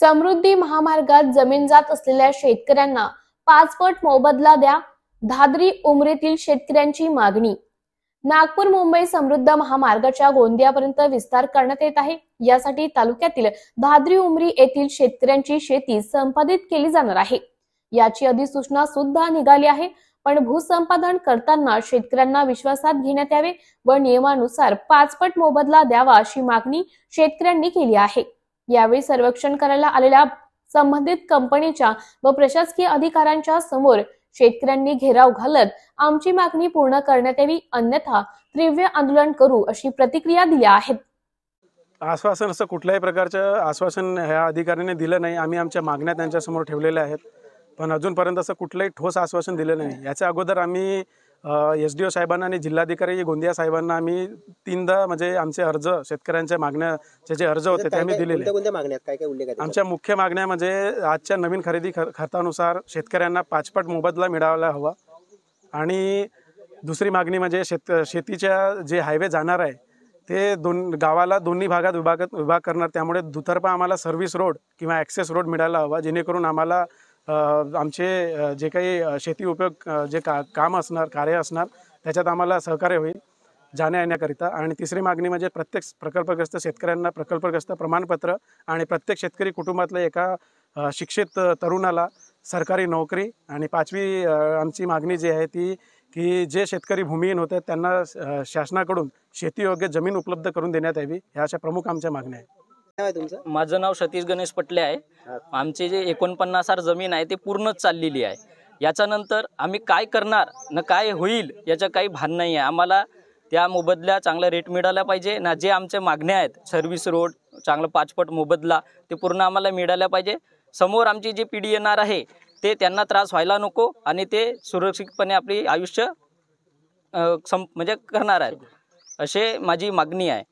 समृद्धी महामार्गात जमीन जात असलेल्या शेतकऱ्यांना 5 पट मोबदला द्या, धादरी उमरीतील शेतकऱ्यांची मागणी। नागपूर मुंबई समृद्ध महामार्गाच्या गोंदियापर्यंत विस्तार करण्यात येत आहे। यासाठी तालुक्यातील धादरी उमरी येथील शेतकऱ्यांची शेती संपादित केली जाणार आहे। याची अधिसूचना सुद्धा निघाली आहे, पण भूसंपादन करताना शेतकऱ्यांना विश्वासात घेण्यात यावे व नियमानुसार 5 पट मोबदला द्यावा अशी मागणी शेतकऱ्यांनी केली आहे। यावेळी सर्वेक्षण करायला आलेल्या संबंधित कंपनीच्या व प्रशासकीय अधिकाऱ्यांच्या समोर शेतकऱ्यांनी घेराव घालत आमची मागणी पूर्ण करण्यात यावी, अन्यथा तीव्र आंदोलन करू अशी प्रतिक्रिया दिल्या आहेत। आश्वासन असं कुठल्याही प्रकारचं आश्वासन ह्या अधिकाऱ्यांनी दिलं नाही। आम्ही आमच्या मागण्या त्यांच्या समोर ठेवलेल्या आहेत, पण अजूनपर्यंत असं कुठलंही ठोस आश्वासन दिलं नाही। याच्या अगोदर आम्ही SDO साहेबांना आणि जिल्हाधिकारी गोंदिया साहेबांना आम्ही 3दा म्हणजे आमचे अर्ज शेतकऱ्यांच्या मागण्याचे जे अर्ज होते ते आम्ही दिलेले। कोणत्या मागण्या काय काय उल्लेख आहे? आमच्या मुख्य मागण्या म्हणजे आजच्या नवीन खरेदी खतानुसार शेतकऱ्यांना 5 पट मोबदला मिळायला हवा, आणि दुसरी मागणी म्हणजे शेतीच्या जे हायवे जाणार आहे ते गावाला दोन्ही भागात विभाग करणार, त्यामुळे दुतर्फा आम्हाला सर्व्हिस रोड किंवा ॲक्सेस रोड मिळायला हवा, जेणेकरून आम्हाला आमचे जे काही शेती उपयोग जे काम असणार कार्य असणार त्याच्यात आम्हाला सहकार्य होईल जाण्या येण्याकरिता। आणि तिसरी मागणी म्हणजे प्रत्येक प्रकल्पग्रस्त शेतकऱ्यांना प्रकल्पग्रस्त प्रमाणपत्र आणि प्रत्येक शेतकरी कुटुंबातल्या एका शिक्षित तरुणाला सरकारी नोकरी। आणि 5वी आमची मागणी जी आहे ती की जे शेतकरी भूमिहीन होते त्यांना शासनाकडून शेतीयोग्य जमीन उपलब्ध करून देण्यात यावी, ह्या अशा प्रमुख आमच्या मागण्या आहेत। माझं नाव सतीश गणेश पटले आहे। आमचे जे 49 जमीन आहे ते पूर्णच चाललेली आहे। याच्या नंतर आम्ही काय करणार न काय होईल याचं काही भान नाही आहे। आम्हाला त्या मोबदल्या चांगला रेट मिळाला पाहिजे ना, जे आमच्या मागण्या आहेत सर्व्हिस रोड चांगला 5 पट मोबदला ते पूर्ण आम्हाला मिळाला पाहिजे। समोर आमची जी पिढी येणार आहे ते त्यांना त्रास व्हायला नको आणि ते सुरक्षितपणे आपले आयुष्य म्हणजे करणार आहेत, असे माझी मागणी आहे।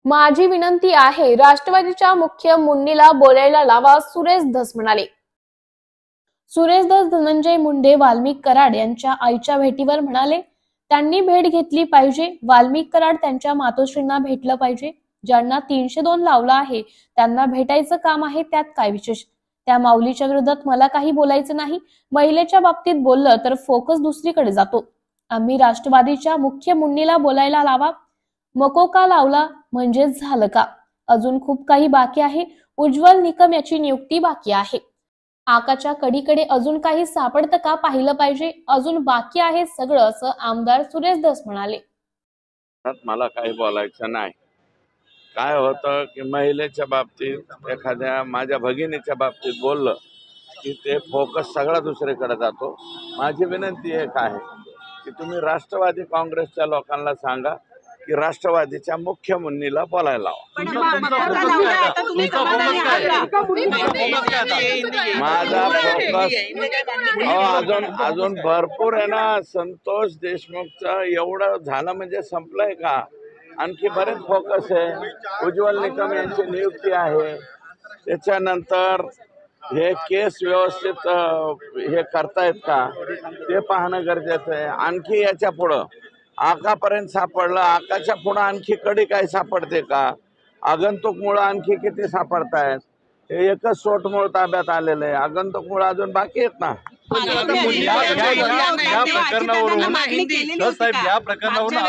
माझी विनंती आहे, राष्ट्रवादीच्या मुख्य मुंडीला बोलायला लावा, सुरेश धस म्हणाले। सुरेश धस धनंजय मुंडे वाल्मिक कराड यांच्या आईच्या भेटीवर म्हणाले, त्यांनी भेट घेतली पाहिजे। वाल्मिक कराड त्यांच्या मातोश्रींना भेटलं पाहिजे। ज्यांना 302 लावला आहे त्यांना भेटायचं काम आहे, त्यात काय विशेष? त्या माऊलीच्या विरोधात मला काही बोलायचं नाही। महिलेच्या बाबतीत बोललं तर फोकस दुसरीकडे जातो। आम्ही राष्ट्रवादीच्या मुख्य मुंडीला बोलायला लावा, मकोका लावला म्हणजे झालं का? अजून खूप काही बाकी आहे। उज्ज्वल निकम याची नियुक्ती बाकी आहे। आकाच्या कडीकडे अजून काही सापडतं का पाहिलं पाहिजे, अजून बाकी आहे सगळं, असं आमदार सुरेश धस म्हणाले। मला काही बोलायचं नाही। काय होतं की महिलेच्या बाबतीत एखाद्या माझ्या भगिनीच्या बाबतीत बोललं की ते फोकस सगळा दुसरीकडे जातो। माझी विनंती एक आहे की तुम्ही राष्ट्रवादी काँग्रेसच्या लोकांना सांगा की राष्ट्रवादीच्या मुख्य मुन्नीला बोलायला लावा। माझा फोकस अजून भरपूर आहे ना। संतोष देशमुखचं एवढं झालं म्हणजे संपलंय का? आणखी बरेच फोकस आहे। उज्ज्वल निकम यांची नियुक्ती आहे, त्याच्यानंतर हे केस व्यवस्थित हे करतायत का ते पाहणं गरजेचं आहे। आणखी याच्या पुढं आकापर्यंत सापडलं, आकाच्या पुढं आणखी कडी काय सापडते का? आगंतुक मुळं आणखी किती सापडतायत? हे एकच सोटमूळ ताब्यात आलेलं आहे, आगंतुक मुळं अजून बाकी आहेत ना। या प्रकरणावरून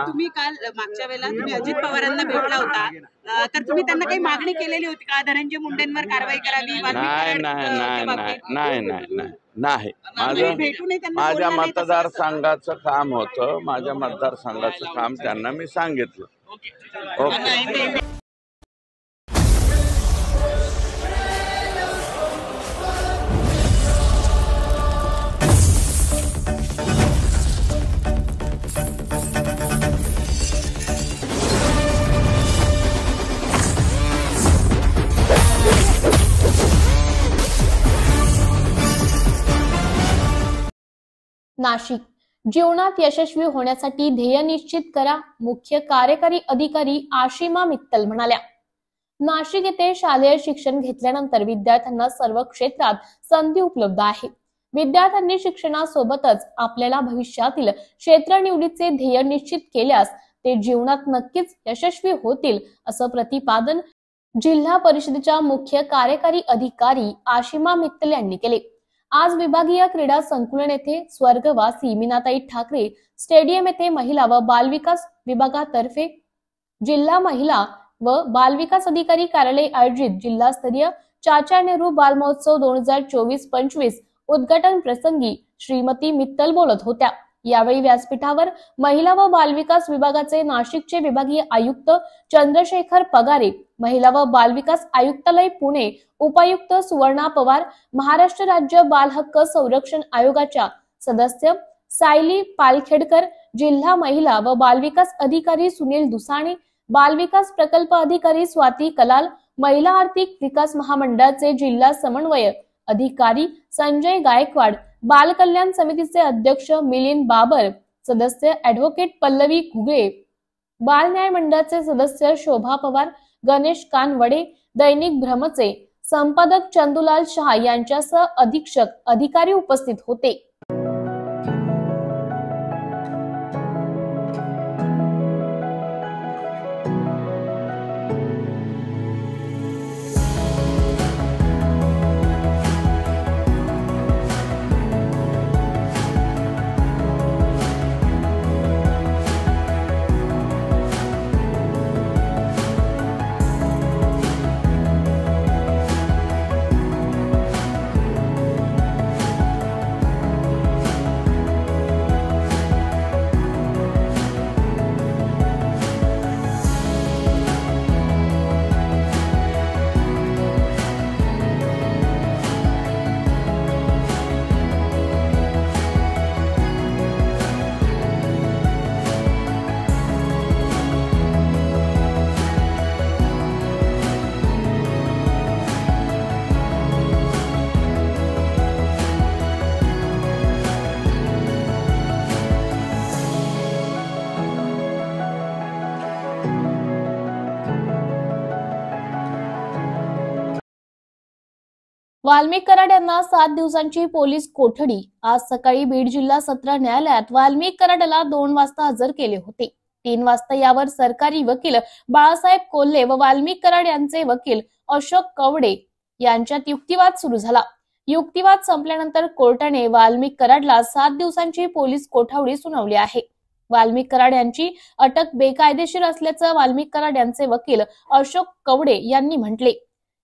तुम्ही काल मागच्या वेळेला तुम्ही अजित पवारांना भेटला होता, तर तुम्ही त्यांना काही मागणी केलेली होती का धनंजय मुंडेंवर कारवाई करावी? नाही, माझ्या मतदारसंघाचं काम होतं, माझ्या मतदारसंघाचं काम त्यांना मी सांगितलं। ओके। नाशिक, जीवनात यशस्वी होण्यासाठी ध्येय निश्चित करा, मुख्य कार्यकारी अधिकारी आशिमा मित्तल म्हणाल्या. नाशिक येथे शालेय शिक्षण घेतल्यानंतर विद्यार्थ्यांना सर्व क्षेत्रात संधी उपलब्ध आहे. विद्यार्थ्यांनी शिक्षणासोबतच आपल्याला भविष्यातील क्षेत्र निवडीचे ध्येय निश्चित केल्यास ते जीवनात नक्कीच यशस्वी होतील, असं प्रतिपादन जिल्हा परिषदेच्या मुख्य कार्यकारी अधिकारी आशिमा मित्तल यांनी केले. आज विभागीय क्रीडा संकुलन येथे स्वर्गवासी मीनाताई ठाकरे स्टेडियम येथे महिला व बालविकास विभागातर्फे जिल्हा महिला व बालविकास अधिकारी कार्यालय आयोजित जिल्हास्तरीय चाचा नेहरू बाल महोत्सव 2024-25 उद्घाटन प्रसंगी श्रीमती मित्तल बोलत होत्या. यावेळी व्यासपीठावर महिला व बालविकास विभागाचे नाशिकचे विभागीय आयुक्त चंद्रशेखर पगारे, महिला व बालविकास आयुक्तालय पुणे उपायुक्त सुवर्णा पवार, महाराष्ट्र राज्य बाल हक्क संरक्षण आयोगाच्या सदस्य सायली पालखेडकर, जिल्हा महिला व बालविकास अधिकारी सुनील दुसाणे, बालविकास प्रकल्प अधिकारी स्वाती कलाल, महिला आर्थिक विकास महामंडळाचे जिल्हा समन्वय अधिकारी संजय गायकवाड, बाल कल्याण समितीचे अध्यक्ष मिलिंद बाबर, सदस्य ऍडव्होकेट पल्लवी घुगळे, बाल न्याय मंडळाचे सदस्य शोभा पवार, गणेश कानवडे, दैनिक भ्रमचे संपादक चंदुलाल शहा यांच्यासह अधीक्षक अधिकारी उपस्थित होते. वाल्मिक कराड यांना 7 दिवसांची पोलीस कोठडी. आज सकाळी बीड जिल्हा सत्र न्यायालयात वाल्मिक कराडला 2 वाजता हजर केले होते. 3 वाजता यावर सरकारी वकील बाळासाहेब कोल्हे व वाल्मिक कराड यांचे वकील अशोक कवडे यांच्यात युक्तिवाद सुरू झाला. युक्तिवाद संपल्यानंतर कोर्टाने वाल्मिक कराडला 7 दिवसांची पोलीस कोठडी सुनावली आहे. वाल्मिक कराड यांची अटक बेकायदेशीर असल्याचं वाल्मिक कराड यांचे वकील अशोक कवडे यांनी म्हटले.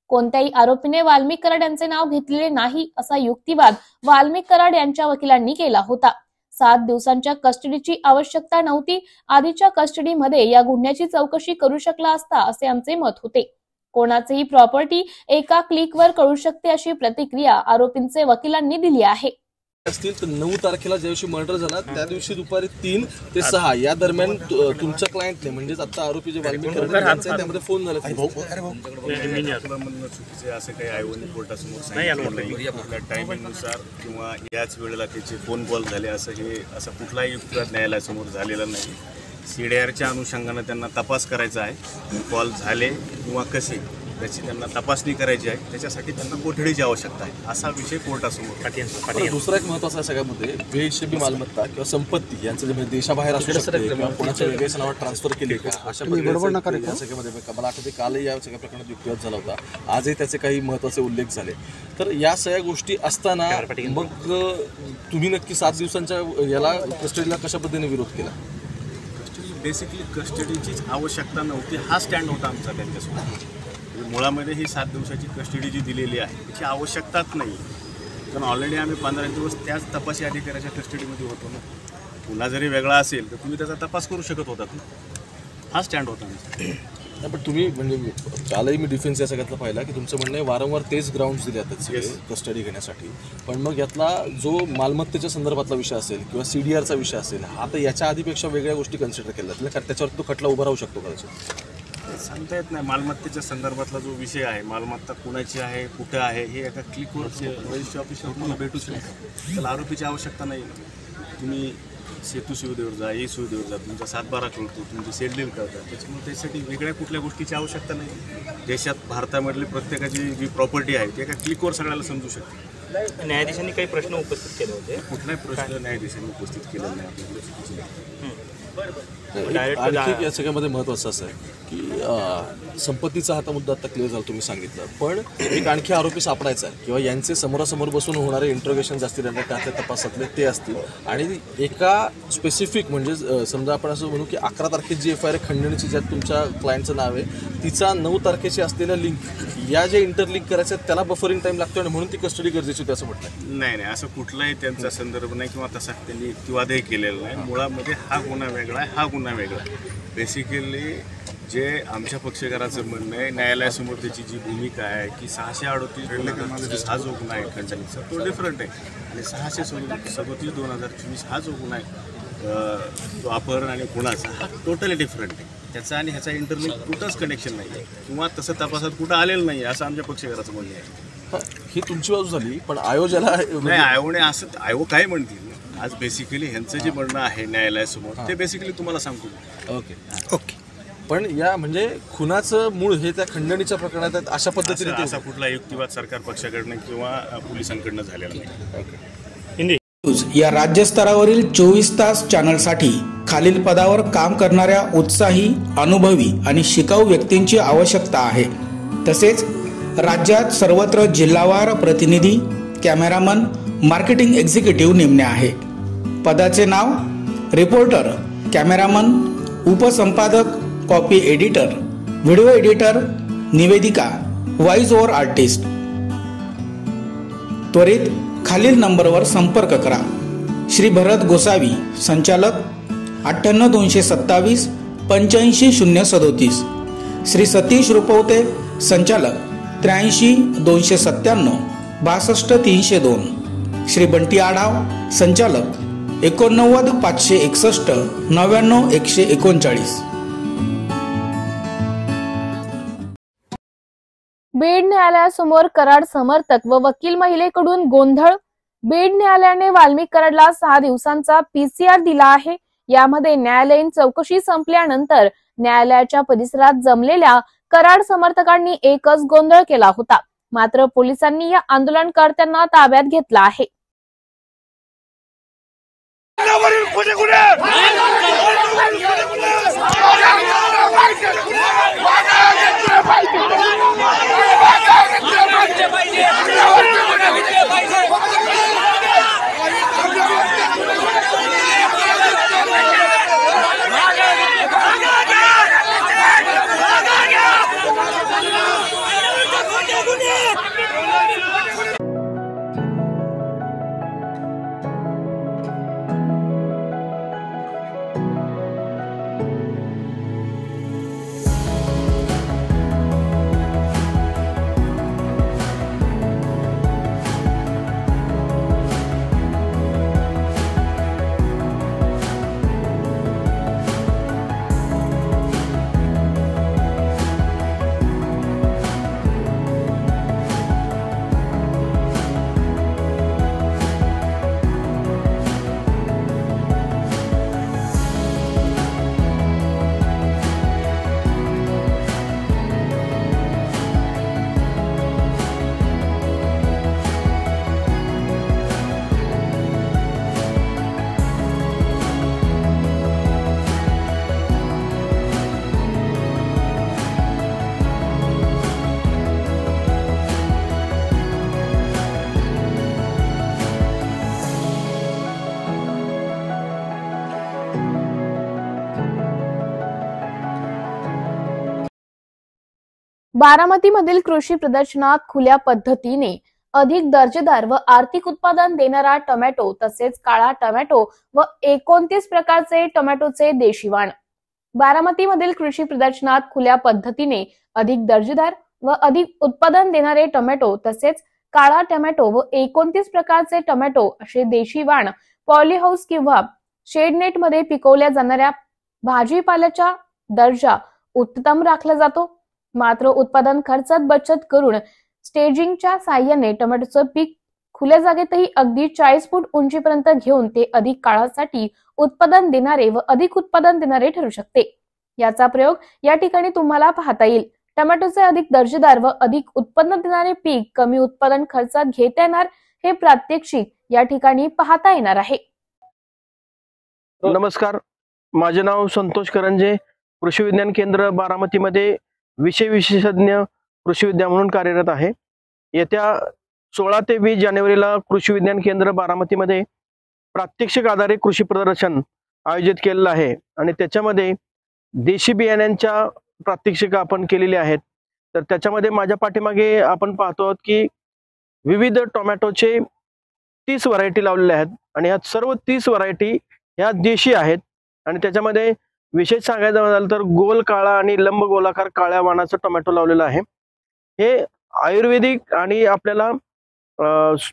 कोणत्याही आरोपीने वाल्मिक कराड यांचे नाव घेतलेले नाही असा युक्तिवाद वाल्मिक कराड यांच्या वकिलांनी केला होता. 7 दिवसांच्या कस्टडीची आवश्यकता नव्हती. आधीच्या कस्टडीमध्ये या गुन्ह्याची चौकशी करू शकला असता असे आमचे मत होते. कोणाचेही प्रॉपर्टी एका क्लिकवर कळू शकते अशी प्रतिक्रिया आरोपींचे वकिलांनी दिली आहे. असतील तर 9 तारखेला ज्या दिवशी मर्डर झाला त्या दिवशी दुपारी 3 ते 6 या दरम्यान तुमच्या क्लायंटने म्हणजेच आता आरोपी जे वाल्मिक कराड त्यामध्ये फोन झाला असं काही आयोगाने कोर्टासमोर सांगितलं टायमिंगनुसार किंवा याच वेळेला त्याचे फोन कॉल झाले असं कुठलाही युक्तिवाद न्यायालयासमोर झालेला नाही. CDRच्या अनुषंगानं त्यांना तपास करायचा आहे. कॉल झाले किंवा कसे त्याची त्यांना तपासणी करायची आहे. त्याच्यासाठी त्यांना कोठडीची आवश्यकता आहे असा विषय कोर्टासमोर. दुसरा एक महत्त्वाचा सगळ्यामध्ये बेहिशेबी मालमत्ता किंवा संपत्ती यांचं जे देशाबाहेर असू शकते किंवा कोणाच्या वेगळ्या नावावर ट्रान्सफर केली का अशा प्रकारे या सगळ्यामध्ये मला आठवते कालही या सगळ्या प्रकरणात युक्तिवाद झाला होता. आजही त्याचे काही महत्त्वाचे उल्लेख झाले. तर या सगळ्या गोष्टी असताना मग तुम्ही नक्की 7 दिवसांच्या याला कस्टडीला कशा पद्धतीने विरोध केला? बेसिकली कस्टडीचीच आवश्यकता नव्हती हा स्टँड होता आमचा त्यांच्यासोबत. मुळामध्ये ही 7 दिवसाची कस्टडी जी दिलेली आहे त्याची आवश्यकताच नाही. कारण ऑलरेडी आम्ही 15 दिवस त्याच तपासी अधिकाऱ्याच्या कस्टडीमध्ये होतो ना. पुन्हा जरी वेगळा असेल तर तुम्ही त्याचा तपास करू शकत होतात ना. हा स्टँड होता आमचा. पण तुम्ही म्हणजे कालही मी डिफेन्स या सगळ्यातला पाहिला की तुमचं म्हणणं आहे वारंवार तेच ग्राउंड्स दिले जातात सगळे कस्टडी घेण्यासाठी. पण मग यातला जो मालमत्तेच्या संदर्भातला विषय असेल किंवा CDRचा विषय असेल हा तर याच्या आधीपेक्षा वेगळ्या गोष्टी कन्सिडर केल्या जातात. त्याच्यावर तो खटला उभा राहू शकतो कदाचित. सांगता येत नाही. मालमत्तेच्या संदर्भातला जो विषय आहे मालमत्ता कुणाची आहे कुठे आहे हे एका क्लिकवर रजिस्ट्री ऑफिसवर तुम्हाला भेटू शकतो. त्याला आरोपीची आवश्यकता नाही. तुम्ही सेतू सुविधेवर जा, ई सुविधेवर जा, तुमचा 7/12 कळतो, तुमची शेड्यूल कळतात. त्याच्यामुळे त्यासाठी वेगळ्या कुठल्या गोष्टीची आवश्यकता नाही. देशात भारतामधली प्रत्येकाची जी प्रॉपर्टी आहे ते एका क्लिकवर सगळ्याला समजू शकते. न्यायाधीशांनी काही प्रश्न उपस्थित केले होते. कुठलाही प्रश्न न्यायाधीशांनी उपस्थित केलेला नाही आपल्याकडे. आणखी या सगळ्यामध्ये महत्त्वाचं असं आहे की संपत्तीचा हा मुद्दा आता क्लिअर झाला, तुम्ही सांगितलं, पण एक आणखी आरोपी सापडायचा आहे किंवा यांचे समोरासमोर बसून होणारे इंट्रोगेशन्स असतील, यांना त्या तपासातले ते असतील, आणि एका स्पेसिफिक म्हणजे समजा आपण असं म्हणू की 11 तारखेची FIR खंडणीची ज्यात तुमच्या क्लायंटचं नाव आहे तिचा 9 तारखेची असलेल्या लिंक या जे इंटरलिंक करायचं त्याला बफरिंग टाईम लागतो आणि म्हणून ती कस्टडी गरजेची होती असं म्हटलं. नाही, असं कुठलाही त्यांचा संदर्भ नाही किंवा तसा त्यांनी युक्तिवादही केलेला नाही. मुळामध्ये हा गुन्हा वेगळा आहे, हा गुन्हा वेगळा आहे. बेसिकली जे आमच्या पक्षकाराचं म्हणणं आहे, न्यायालयासमोर त्याची जी भूमिका आहे की 638 हा जो गुन्हा आहे खंडणीचा तो डिफरंट आहे, आणि 637 2024 हा जो गुन्हा आहे तो अपहरण आणि गुन्हाचा हा टोटली डिफरंट आहे. त्याचा आणि ह्याचा इंटरलिंक कुठंच कनेक्शन नाही आहे किंवा तसं तपासात कुठं आलेलं नाही असं आमच्या पक्षकाराचं म्हणणं आहे. ही तुमची बाजू झाली, पण आयोगाला नाही, आयोगाने असं आयोग काय म्हणतील आज बेसिकली ह्यांचं जे म्हणणं आहे न्यायालयासमोर ते बेसिकली तुम्हाला सांगतो. ओके. पण या म्हणजे खुनाचं मूळ हे त्या खंडणीच्या प्रकरणात आहेत अशा पद्धतीने असा कुठला युक्तिवाद सरकार पक्षाकडनं किंवा पोलिसांकडनं झालेला नाही. या राज्यस्तरावरील 24 तास चॅनलसाठी खालील पदावर काम करणाऱ्या उत्साही, अनुभवी आणि शिकाऊ व्यक्तींची आवश्यकता आहे. तसेच राज्यात सर्वत्र जिल्हावार प्रतिनिधी, कॅमेरामन, मार्केटिंग एक्झिक्युटिव्ह नेमणे आहे. पदाचे नाव: रिपोर्टर, कॅमेरामन, उपसंपादक, कॉपी एडिटर, व्हिडिओ एडिटर, निवेदिका, व्हॉइस ओव्हर आर्टिस्ट. त्वरित खालील नंबरवर संपर्क करा. श्री भरत गोसावी, संचालक, 98 227 85 037. श्री सतीश रुपवते, संचालक, 83 297 62 302. श्री बंटी आढाव, संचालक, 89 561 99 139. बीड न्यायालयासमोर कराड समर्थक व वकील महिलेकडून गोंधळ. बीड न्यायालयाने वाल्मिक कराडला 6 दिवसांचा PCR दिला आहे. यामध्ये न्यायालयीन चौकशी संपल्यानंतर न्यायालयाच्या परिसरात जमलेल्या कराड समर्थकांनी एकच गोंधळ केला होता. मात्र पोलिसांनी या आंदोलनकर्त्यांना ताब्यात घेतला आहे. बारामतीमधील कृषी प्रदर्शनात खुल्या पद्धतीने अधिक दर्जेदार व आर्थिक उत्पादन देणारा टोमॅटो तसेच काळा टोमॅटो व 29 प्रकारचे टोमॅटोचे देशी वाण. बारामतीमधील कृषी प्रदर्शनात खुल्या पद्धतीने अधिक दर्जेदार व अधिक उत्पादन देणारे टोमॅटो तसेच काळा टोमॅटो व 29 प्रकारचे टोमॅटो असे देशी वाण पॉलीहाऊस किंवा शेडनेट मध्ये पिकवल्या जाणाऱ्या भाजीपाल्याचा दर्जा उत्तम राखला जातो. मात्र उत्पादन खर्चात बचत करून स्टेजिंगच्या साहाय्याने टोमॅटोचं पीक खुल्या जागेतही अगदी 40 फूट उंचीपर्यंत घेऊन ते अधिक काळासाठी उत्पादन देणारे व अधिक उत्पादन देणारे ठरू शकते। याचा प्रयोग या ठिकाणी तुम्हाला पाहता येईल। टोमॅटोचे अधिक दर्जेदार व अधिक उत्पन्न देणारे पीक कमी उत्पादन खर्चात घेता येणार हे प्रात्यक्षिक या ठिकाणी पाहता येणार आहे। नमस्कार, माझे नाव संतोष करंजे, कृषी विज्ञान केंद्र बारामतीमध्ये विषय विशेषज्ञ कृषी विद्या म्हणून कार्यरत आहे। येत्या 16 ते 20 जानेवारीला कृषी विज्ञान केंद्र बारामतीमध्ये प्रात्यक्षिक आधारित कृषी प्रदर्शन आयोजित केलेलं आहे आणि त्याच्यामध्ये देशी बियाण्यांच्या प्रात्यक्षिक आपण केलेली आहेत। तर त्याच्यामध्ये माझ्या पाठीमागे आपण पाहतो आहोत की विविध टोमॅटोचे 30 व्हरायटी लावलेल्या आहेत आणि ह्या सर्व 30 व्हरायटी ह्या देशी आहेत आणि त्याच्यामध्ये विशेष सांगायचं झालं तर गोल काळा आणि लंब गोलाकार काळ्या वाणाचं टोमॅटो लावलेलं आहे। हे आयुर्वेदिक आणि आपल्याला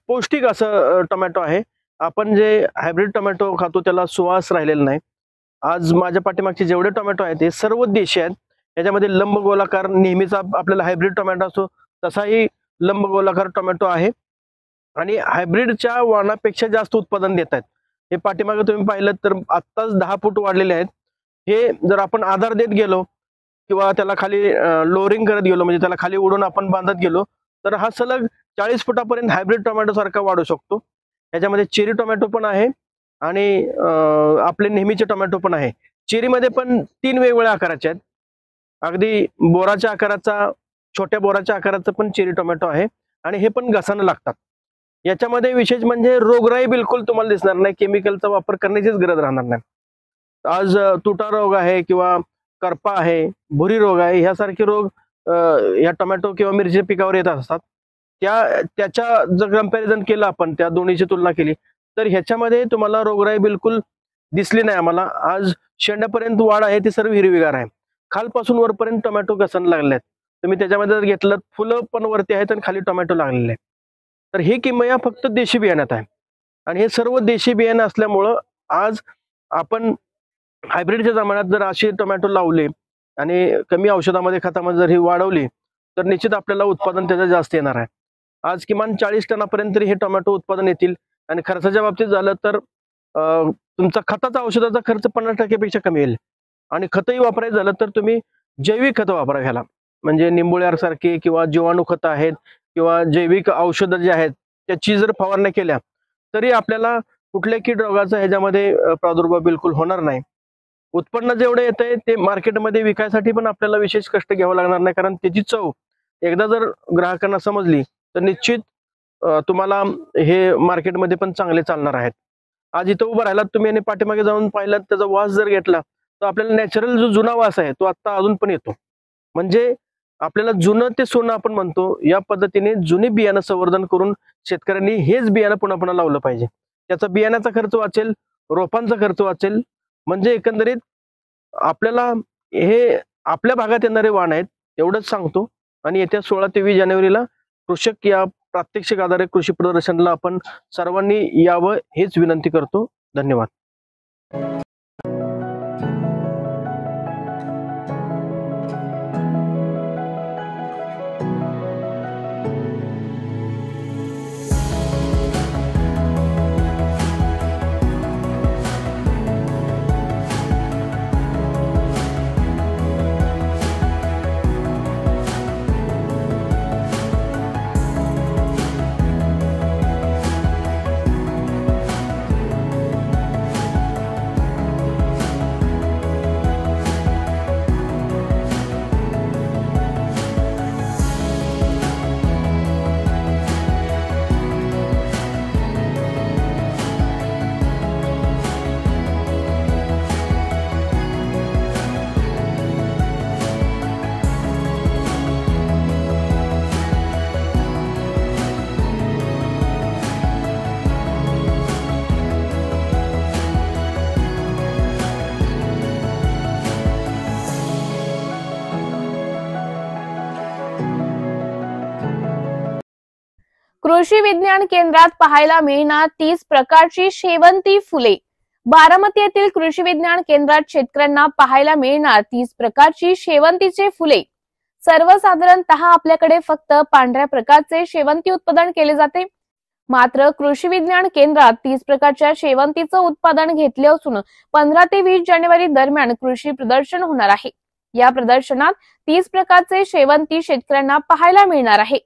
पौष्टिक असं टोमॅटो आहे। आपण जे हायब्रिड टोमॅटो खातो त्याला सुवास राहिलेला नाही। आज माझ्या पाठीमागचे जेवढे टोमॅटो आहेत ते सर्व देशी आहेत। याच्यामध्ये लंब गोलाकार नेहमीचा आपल्याला हायब्रिड टोमॅटो असतो तसाही लंब गोलाकार टोमॅटो आहे आणि हायब्रिडच्या वाणापेक्षा जास्त उत्पादन देत आहेत। हे पाठीमागे तुम्ही पाहिलं तर आत्ताच 10 फूट वाढलेले आहेत। हे जर आपण आधार देत गेलो किंवा त्याला खाली लोअरिंग करत गेलो म्हणजे त्याला खाली उडून आपण बांधत गेलो तर हा सलग 40 फुटापर्यंत हायब्रिड टोमॅटो सारखा वाढू शकतो। याच्यामध्ये चेरी टोमॅटो पण आहे आणि आपले नेहमीचे टोमॅटो पण आहे। चेरीमध्ये पण 3 वेगवेगळ्या आकाराचे आहेत। अगदी बोराच्या आकाराचा, छोट्या बोराच्या आकाराचा पण चेरी टोमॅटो आहे आणि हे पण घसानं लागतात। याच्यामध्ये विशेष म्हणजे रोगराई बिलकुल तुम्हाला दिसणार नाही, केमिकलचा वापर करण्याचीच गरज राहणार नाही। आज तुटा रोग आहे किंवा करपा आहे, भुरी रोग आहे, ह्यासारखे रोग या टोमॅटो किंवा मिरची पिकावर येत असतात। त्याच्या जर कंपॅरिझन केलं आपण, त्या दोन्हीची तुलना केली तर ह्याच्यामध्ये तुम्हाला रोगराई बिलकुल दिसली नाही आम्हाला। आज शेंड्यापर्यंत वाढ आहे ती सर्व हिरवीगार आहे, खालपासून वरपर्यंत टोमॅटो घसण लागले आहेत। तुम्ही त्याच्यामध्ये जर घेतलं फुलं पण वरती आहेत आणि खाली टोमॅटो लागलेले आहेत। तर हे किमया फक्त देशी बियाण्यात आहे आणि हे सर्व देशी बियाणं असल्यामुळं आज आपण हायब्रिडच्या जमान्यात जर असे टोमॅटो लावले आणि कमी औषधामध्ये खतामध्ये जर ही वाढवली तर निश्चित आपल्याला उत्पादन त्याचं जास्त येणार आहे। आज किमान 40 टनापर्यंत हे टोमॅटो उत्पादन येतील आणि खर्चाच्या बाबतीत झालं तर तुमचा खताचा औषधाचा खर्च 50% पेक्षा कमी येईल आणि खतही वापरायचं झालं तर तुम्ही जैविक खतं वापरा घ्याला, म्हणजे निंबोळ्यासारखे किंवा जीवाणू खतं आहेत किंवा जैविक औषधं जे आहेत त्याची जर फवारणी केल्या तरी आपल्याला कुठल्या कीड रोगाचा ह्याच्यामध्ये प्रादुर्भाव बिलकुल होणार नाही। उत्पन्न जेवढे येतंय ते मार्केटमध्ये विकायसाठी पण आपल्याला विशेष कष्ट घ्यावं लागणार नाही, कारण त्याची चव एकदा जर ग्राहकांना समजली तर निश्चित तुम्हाला हे मार्केटमध्ये पण चांगले चालणार आहेत। आज इथं उभं राहिलात तुम्ही आणि पाठीमागे जाऊन पाहिलात, त्याचा वास जर घेतला तर आपल्याला नॅचरल जो जुना वास आहे तो आता अजून पण येतो। म्हणजे आपल्याला जुनं ते सोनं आपण म्हणतो, या पद्धतीने जुने बियाणं संवर्धन करून शेतकऱ्यांनी हेच बियाणं पुन्हा पुन्हा लावलं पाहिजे। त्याचा बियाण्याचा खर्च वाचेल, रोपांचा खर्च वाचेल, म्हणजे एकंदरीत आपल्याला हे आपल्या भागात येणारे वाण आहेत एवढंच सांगतो। आणि येत्या 16 ते 20 जानेवारीला कृषक या प्रात्यक्षिक आधारित कृषी प्रदर्शनाला आपण सर्वांनी यावं हेच विनंती करतो। धन्यवाद। कृषी विज्ञान केंद्रात पाहायला मिळणार 30 प्रकारची शेवंती फुले। बारामती येथील कृषी विज्ञान केंद्रात शेतकऱ्यांना पाहायला मिळणार 30 प्रकारची शेवंतीचे फुले। सर्वसाधारणतः आपल्याकडे फक्त पांढऱ्या प्रकारचे शेवंती उत्पादन केले जाते, मात्र कृषी विज्ञान केंद्रात 30 प्रकारच्या शेवंतीचं उत्पादन घेतले असून 15 ते 20 जानेवारी दरम्यान कृषी प्रदर्शन होणार आहे। या प्रदर्शनात 30 प्रकारचे शेवंती शेतकऱ्यांना पाहायला मिळणार आहे।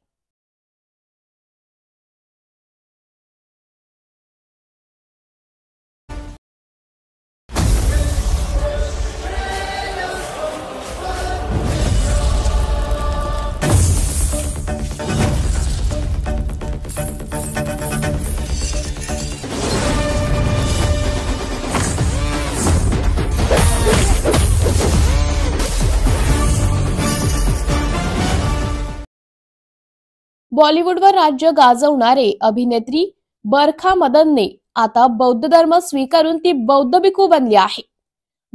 बॉलिवूडवर राज्य गाजवणारे अभिनेत्री बरखा मदनने आता बौद्ध धर्म स्वीकारून ती बौद्ध भिक्खू बनली आहे।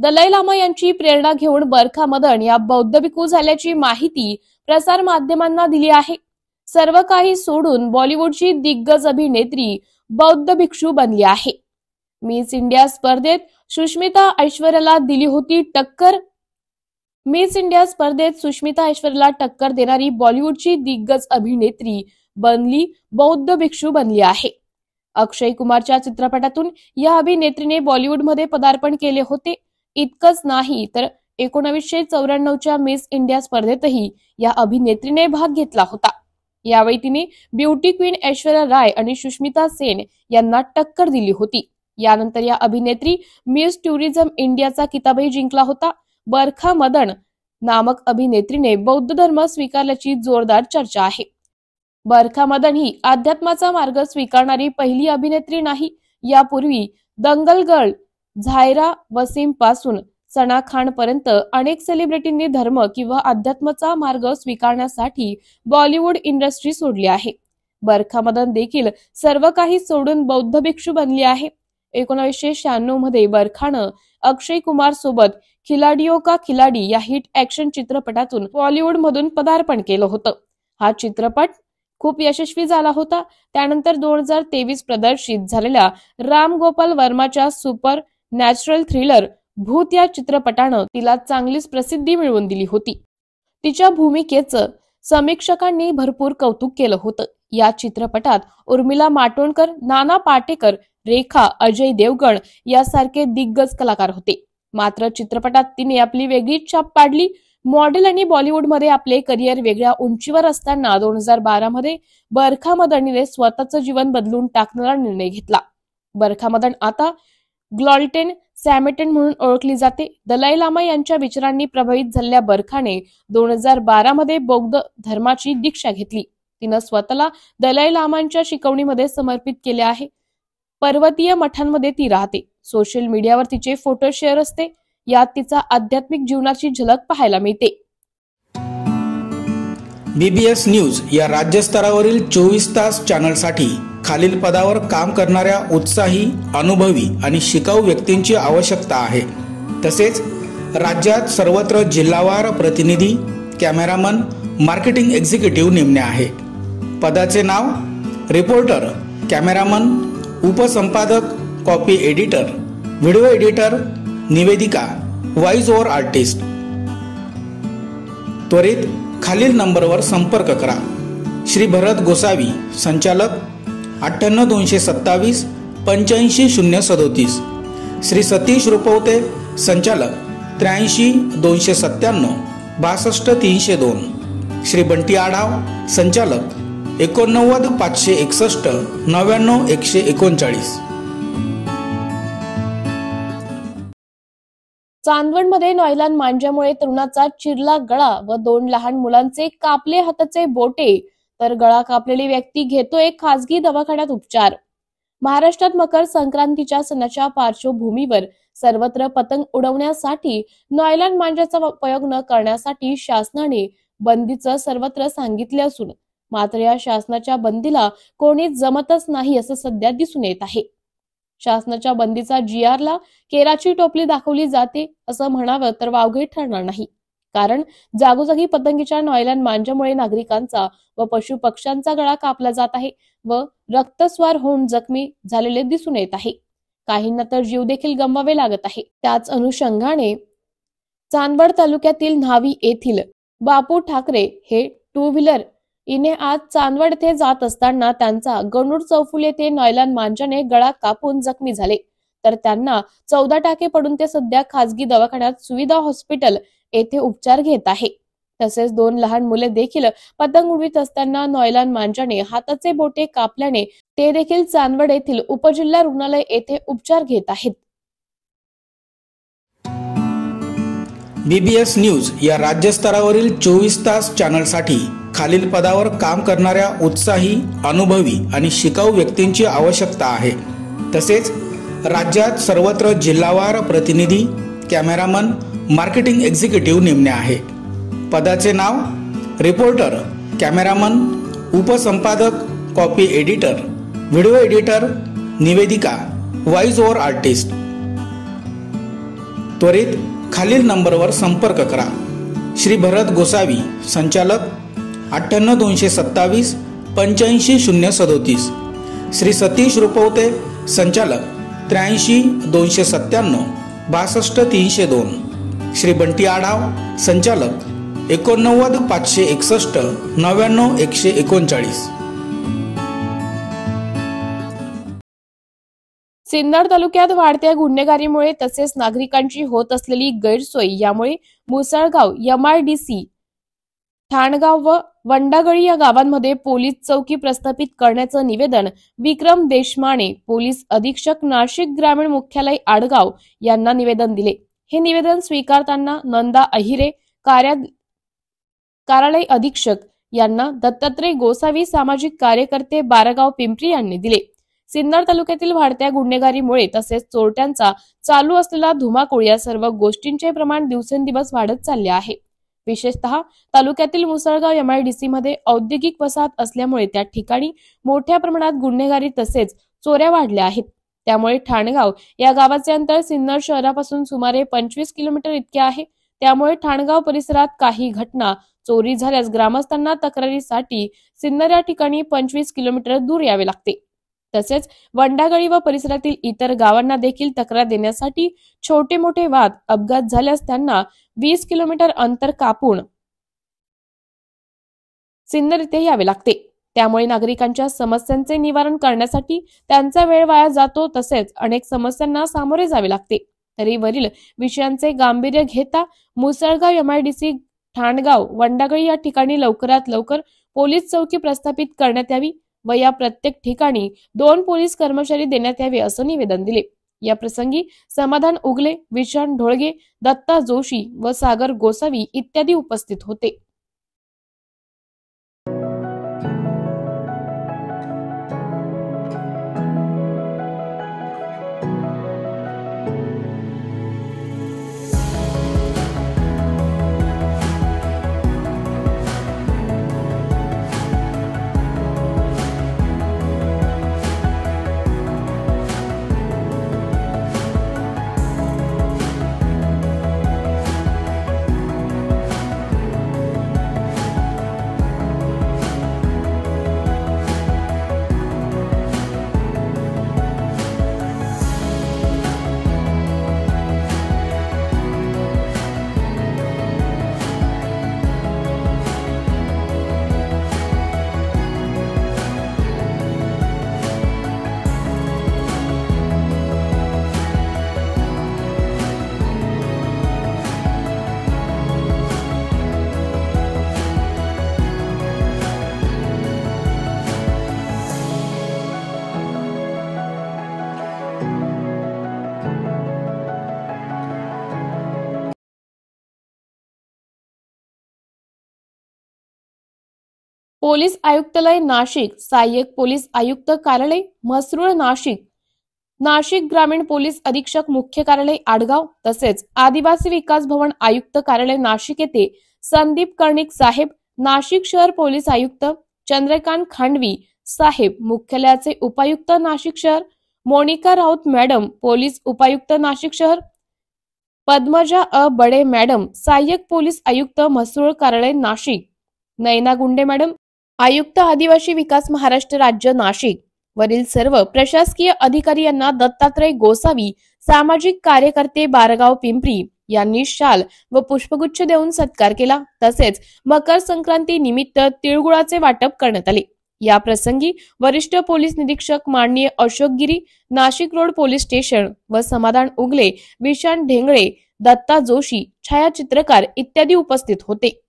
दलाई लामा यांची प्रेरणा घेऊन बरखा मदन या बौद्ध भिक्खू झाल्याची माहिती प्रसार माध्यमांना दिली आहे। सर्व काही सोडून बॉलिवूडची दिग्गज अभिनेत्री बौद्ध भिक्षू बनली आहे। मिस इंडिया स्पर्धेत सुष्मिता ऐश्वर्याला दिली होती टक्कर। मिस इंडिया स्पर्धेत सुष्मिता ऐश्वर्याला टक्कर देणारी बॉलिवूडची दिग्गज अभिनेत्री बनली बौद्ध भिक्षू बनली आहे। अक्षय कुमारच्या चित्रपटातून या अभिनेत्रीने बॉलिवूडमध्ये पदार्पण केले होते। इतकंच नाही तर 1994च्या मिस इंडिया स्पर्धेतही या अभिनेत्रीने भाग घेतला होता। यावेळी तिने ब्युटी क्वीन ऐश्वर्या राय आणि सुष्मिता सेन यांना टक्कर दिली होती। यानंतर या अभिनेत्री मिस टुरिझम इंडियाचा किताबही जिंकला होता। बरखा मदन नामक अभिनेत्रीने बौद्ध धर्म स्वीकारल्याची जोरदार चर्चा आहे। बरखा मदन ही अध्यात्माचा मार्ग स्वीकारणारी पहिली अभिनेत्री नाही। यापूर्वी दंगल गर्ल झायरा वसीम पासून सना खान पर्यंत अनेक सेलिब्रिटींनी धर्म किंवा अध्यात्माचा मार्ग स्वीकारण्यासाठी बॉलिवूड इंडस्ट्री सोडली आहे। बरखा मदन देखील सर्व काही सोडून बौद्ध भिक्षू बनली आहे। 1996 मध्ये बरखानं अक्षय कुमार सोबत खिलाडियों का खिलाडी या हिट ऍक्शन चित्रपटातून बॉलिवूड मधून पदार्पण केलं होतं। हा चित्रपट खूप यशस्वी झाला होता। त्यानंतर 2023 प्रदर्शित झालेल्या राम गोपाल वर्माच्या सुपर नॅचरल थ्रिलर भूत या चित्रपटानं तिला चांगलीच प्रसिद्धी मिळवून दिली होती। तिच्या भूमिकेचं समीक्षकांनी भरपूर कौतुक केलं होतं। या चित्रपटात उर्मिला मातोंडकर, नाना पाटेकर, रेखा, अजय देवगण यासारखे दिग्गज कलाकार होते। मात्र चित्रपटात तिने आपली वेगळीच छाप पाडली। मॉडेल आणि बॉलिवूडमध्ये आपले करिअर वेगळ्या उंचीवर असताना 2012 मध्ये बरखा मदनने स्वतःचं जीवन बदलून टाकणारा निर्णय घेतला। बरखा मदन आता ग्लॉल्टेन सॅमेटन म्हणून ओळखली जाते। दलाई लामा यांच्या विचारांनी प्रभावित झालेल्या बरखाने 2012 मध्ये बौद्ध धर्माची दीक्षा घेतली। तिनं स्वतःला दलाई लामांच्या शिकवणीमध्ये समर्पित केले आहे। पर्वतीय मठांमध्ये ती राहते। सोशल मीडियावर तिचे फोटो शेअर असते। यात तिचा आध्यात्मिक जीवनाची झलक पाहायला मिळते। BBS न्यूज या राज्यस्तरावरील 24 तास चॅनलसाठी खालील पदावर काम करणाऱ्या उत्साही, अनुभवी आणि शिकाऊ व्यक्तींची आवश्यकता आहे। तसेच राज्यात सर्वत्र जिल्हावार प्रतिनिधी, कॅमेरामन, मार्केटिंग एक्झिक्युटिव्ह नेमणे आहे। पदाचे नाव रिपोर्टर, कॅमेरामन, उपसंपादक, कॉपी एडिटर, व्हिडिओ एडिटर, निवेदिका, व्हॉइस ओव्हर आर्टिस्ट। त्वरित खालील नंबरवर संपर्क करा। श्री भरत गोसावी, संचालक 98 227 85 037। श्री सतीश रुपवते, संचालक 83 297 62 302। श्री बंटी आढाव, संचालक 89 561 99 139। चांदवडमध्ये नॉयलान मांज्यामुळे तरुणाचा चिरला गळा व 2 लहान मुलांचे कापले हाताचे बोटे, तर गळा कापलेली व्यक्ती घेतोय खासगी दवाखान्यात उपचार। महाराष्ट्रात मकर संक्रांतीच्या सणाच्या पार्श्वभूमीवर सर्वत्र पतंग उडवण्यासाठी नॉयलान मांज्याचा उपयोग न करण्यासाठी शासनाने बंदीचं सर्वत्र सांगितले असून मात्र या शासनाच्या बंदीला कोणी जमतच नाही असं सध्या दिसून येत आहे। शासनाच्या बंदीचा GR ला केराची टोपली दाखवली जाते असं म्हणावं तर वावगे ठरणार नाही। कारण जागोजागी पतंगीच्या नॉयलान मांज्यामुळे नागरिकांचा व पशु पक्ष्यांचा गळा कापला जात आहे व रक्तस्वार होऊन जखमी झालेले दिसून येत आहे। काहींना तर जीव देखील गमवावे लागत आहे। त्याच अनुषंगाने चांदवड तालुक्यातील न्हावी येथील बापू ठाकरे हे 2 व्हीलर इने आज चांदवड येथे जात असताना त्यांचा गणूर चौफुले येथे नॉयलॉन मांजाने गळा कापून जखमी झाले, तर त्यांना 14 टाके पडून ते सध्या खासगी दवाखान्यात सुविधा हॉस्पिटल येथे उपचार घेत आहे। तसेच 2 लहान मुले देखील पतंग उडवीत असताना नॉयलॉन मांजाने हाताचे बोटे कापल्याने ते देखील चांदवड येथील उपजिल्हा रुग्णालय येथे उपचार घेत आहेत। BBS न्यूज या राज्यस्तरावरील 24 तास चॅनलसाठी खालील पदावर काम करणाऱ्या उत्साही, अनुभवी आणि शिकाऊ व्यक्तींची आवश्यकता आहे। तसेच राज्यात सर्वत्र जिल्हावार प्रतिनिधी, कॅमेरामन, मार्केटिंग एक्झिक्युटिव्ह नेमणे आहे। पदाचे नाव: रिपोर्टर, कॅमेरामन, उपसंपादक, कॉपी एडिटर, व्हिडिओ एडिटर, निवेदिका, व्हॉइस ओव्हर आर्टिस्ट। त्वरित खालील नंबरवर संपर्क करा। श्री भरत गोसावी, संचालक 98 227 85 037, श्री सतीश रुपवते, संचालक 83 297 62 302, श्री बंटी आढाव, संचालक 89 561 99 139। सिन्नर तालुक्यात वाढत्या गुन्हेगारीमुळे तसेच नागरिकांची होत असलेली गैरसोय यामुळे मुसळगाव, MIDC, ठाणगाव व वंडागळी या गावांमध्ये पोलीस चौकी प्रस्थापित करण्याचं निवेदन विक्रम देशमाने, पोलीस अधीक्षक, नाशिक ग्रामीण मुख्यालय, आडगाव यांना निवेदन दिले। हे निवेदन स्वीकारताना नंदा अहिरे, कार्यालय अधीक्षक यांना दत्तात्रय गोसावी, सामाजिक कार्यकर्ते, बारगाव, पिंपरी यांनी दिले। सिन्नर तालुक्यातील वाढत्या गुन्हेगारीमुळे तसेच चोरट्यांचा चालू असलेला धुमाकूळ या सर्व गोष्टींचे प्रमाण दिवसेंदिवस वाढत चालले आहे। विशेषतः तालुक्यातील मुसळगाव MIDC मध्ये औद्योगिक वसाहत असल्यामुळे त्या ठिकाणी मोठ्या प्रमाणात गुन्हेगारी तसेच चोऱ्या वाढल्या आहेत। त्यामुळे ठाणगाव या गावाचे अंतर सिन्नर शहरापासून सुमारे 25 किलोमीटर इतके आहे। त्यामुळे ठाणगाव परिसरात काही घटना चोरी झाल्यास ग्रामस्थांना तक्रारीसाठी सिन्नर या ठिकाणी 25 किलोमीटर दूर यावे लागते। तसेच वंडागळी व परिसरातील इतर गावांना देखील तक्रार देण्यासाठी छोटे मोठे वाद, अपघात झाल्यास त्यांना 20 किलोमीटर अंतर कापून सिन्नर येथे यावे लागते। त्यामुळे नागरिकांच्या समस्यांचे निवारण करण्यासाठी त्यांचा वेळ वाया जातो तसेच अनेक समस्यांना सामोरे जावे लागते। तरी वरील विषयांचे गांभीर्य घेता मुसळगाव, MIDC, ठाणगाव, वंडागळी या ठिकाणी लवकरात लवकर पोलीस चौकी प्रस्थापित करण्यात यावी व या प्रत्येक ठिकाणी 2 पोलीस कर्मचारी देण्यात यावे असं निवेदन दिले। या प्रसंगी समाधान उगले, विशान ढोळगे, दत्ता जोशी व सागर गोसावी इत्यादी उपस्थित होते। पोलीस आयुक्तालय नाशिक, सहाय्यक पोलीस आयुक्त कार्यालय म्हसरूळ नाशिक, नाशिक ग्रामीण पोलीस अधीक्षक मुख्य कार्यालय आडगाव तसेच आदिवासी विकास भवन आयुक्त कार्यालय नाशिक येथे संदीप कर्णिक साहेब, नाशिक शहर पोलीस आयुक्त चंद्रकांत खांडवी साहेब, मुख्यालयाचे उपायुक्त नाशिक शहर मोनिका राऊत मॅडम, पोलीस उपायुक्त नाशिक शहर पद्मजा बडे मॅडम, सहाय्यक पोलीस आयुक्त म्हसरूळ कार्यालय नाशिक नयना गुंडे मॅडम, आयुक्त आदिवासी विकास महाराष्ट्र राज्य नाशिक वरील सर्व प्रशासकीय अधिकारी यांना दत्तात्रय गोसावी, सामाजिक कार्यकर्ते बारगाव पिंपरी यांनी शाल व पुष्पगुच्छ देऊन सत्कार केला. तसेच मकर संक्रांती निमित्त तिळगुळाचे वाटप करण्यात आले. या प्रसंगी वरिष्ठ पोलीस निरीक्षक माननीय अशोक गिरी, नाशिक रोड पोलीस स्टेशन व समाधान उगले, विशान ढेंगळे, दत्ता जोशी, छायाचित्रकार इत्यादी उपस्थित होते.